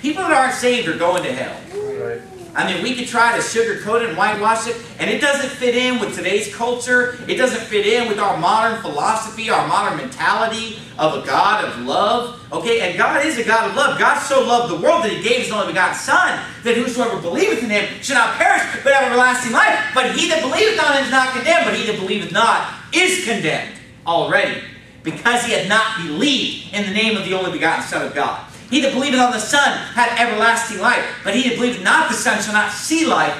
People that aren't saved are going to hell. Right. I mean, we could try to sugarcoat it and whitewash it, and it doesn't fit in with today's culture. It doesn't fit in with our modern philosophy, our modern mentality of a God of love. Okay, and God is a God of love. God so loved the world that He gave His only begotten Son, that whosoever believeth in Him should not perish, but have everlasting life. But he that believeth on Him is not condemned, but he that believeth not is condemned already, because he had not believed in the name of the only begotten Son of God. He that believeth on the Son hath everlasting life, but he that believeth not the Son shall not see life,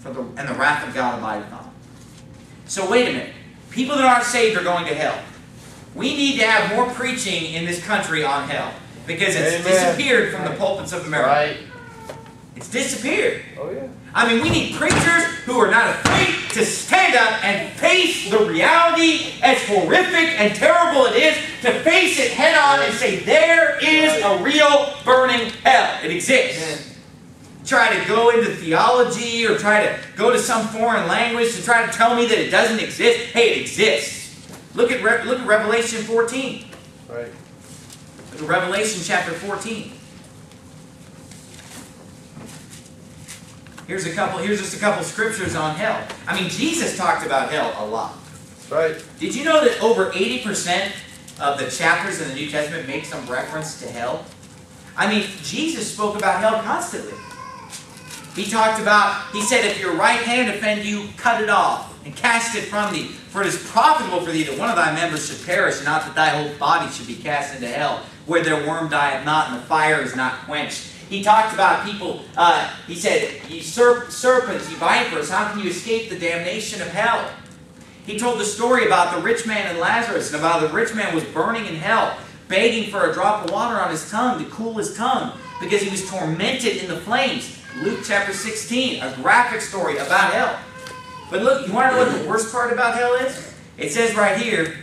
and the wrath of God abideth on him. So wait a minute. People that aren't saved are going to hell. We need to have more preaching in this country on hell, because it's disappeared from the pulpits of America. Right. It's disappeared. Oh, yeah. I mean, we need preachers who are not afraid to stand up and face the reality, as horrific and terrible it is, to face it head on and say, there is a real burning hell. It exists. Try to go into theology or try to go to some foreign language to try to tell me that it doesn't exist. Hey, it exists. Look at Revelation 14. Right. Look at Revelation chapter 14. Here's just a couple scriptures on hell. I mean, Jesus talked about hell a lot. Right. Did you know that over 80% of the chapters in the New Testament make some reference to hell? I mean, Jesus spoke about hell constantly. He said, if your right hand offend you, cut it off, and cast it from thee. For it is profitable for thee that one of thy members should perish, and not that thy whole body should be cast into hell, where their worm dieth not, and the fire is not quenched. He talked about people, he said, ye serpents, ye vipers, how can you escape the damnation of hell? He told the story about the rich man and Lazarus, and about the rich man was burning in hell, begging for a drop of water on his tongue to cool his tongue, because he was tormented in the flames. Luke chapter 16, a graphic story about hell. But look, you want to know what the worst part about hell is? It says right here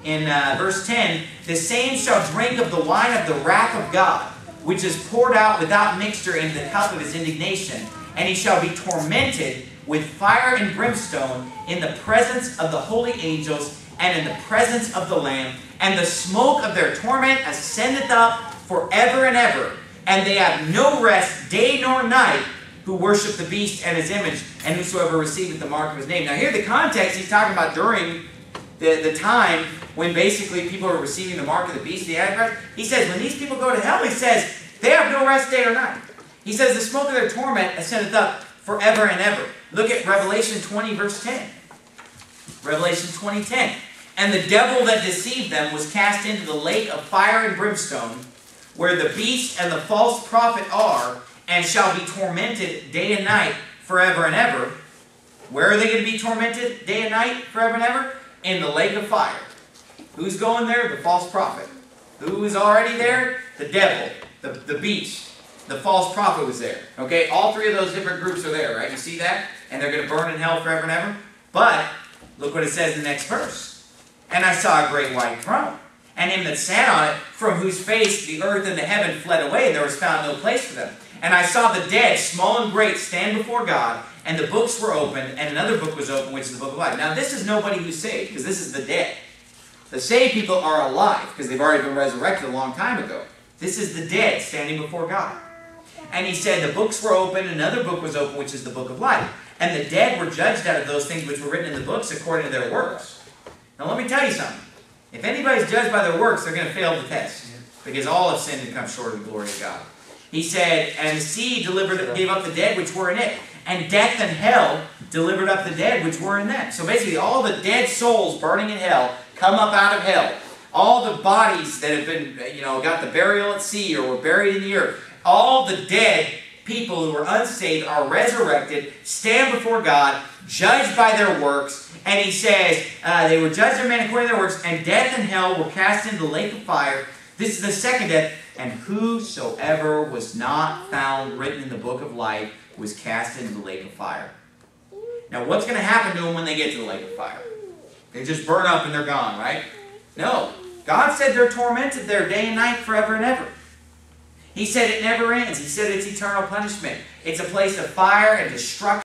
in verse 10, the same shall drink of the wine of the wrath of God, which is poured out without mixture into the cup of his indignation, and he shall be tormented with fire and brimstone in the presence of the holy angels and in the presence of the Lamb, and the smoke of their torment ascendeth up forever and ever, and they have no rest day nor night who worship the beast and his image, and whosoever receiveth the mark of his name. Now here the context he's talking about during the time when basically people are receiving the mark of the beast, the Antichrist. He says, when these people go to hell, he says, they have no rest day or night. He says, the smoke of their torment ascendeth up forever and ever. Look at Revelation 20, verse 10. Revelation 20:10. And the devil that deceived them was cast into the lake of fire and brimstone, where the beast and the false prophet are, and shall be tormented day and night forever and ever. Where are they going to be tormented day and night forever and ever? In the lake of fire. Who's going there? The false prophet. Who is already there? The devil, the beast. The false prophet was there. Okay, all three of those different groups are there, right? You see that? And they're going to burn in hell forever and ever. But, look what it says in the next verse. And I saw a great white throne, and him that sat on it, from whose face the earth and the heaven fled away, and there was found no place for them. And I saw the dead, small and great, stand before God, and the books were opened, and another book was opened, which is the book of life. Now this is nobody who's saved, because this is the dead. The saved people are alive, because they've already been resurrected a long time ago. This is the dead standing before God. And he said the books were opened, another book was opened, which is the book of life. And the dead were judged out of those things which were written in the books according to their works. Now let me tell you something. If anybody's judged by their works, they're going to fail the test. Because all have sinned and come short of the glory of God. He said, and the sea gave up the dead which were in it. And death and hell delivered up the dead which were in them. So basically all the dead souls burning in hell come up out of hell. All the bodies that have been, got the burial at sea or were buried in the earth. All the dead people who were unsaved are resurrected, stand before God, judged by their works. And he says, they were judged of men according to their works, and death and hell were cast into the lake of fire. This is the second death. And whosoever was not found written in the book of life was cast into the lake of fire. Now what's going to happen to them when they get to the lake of fire? They just burn up and they're gone, right? No. God said they're tormented there day and night forever and ever. He said it never ends. He said it's eternal punishment. It's a place of fire and destruction.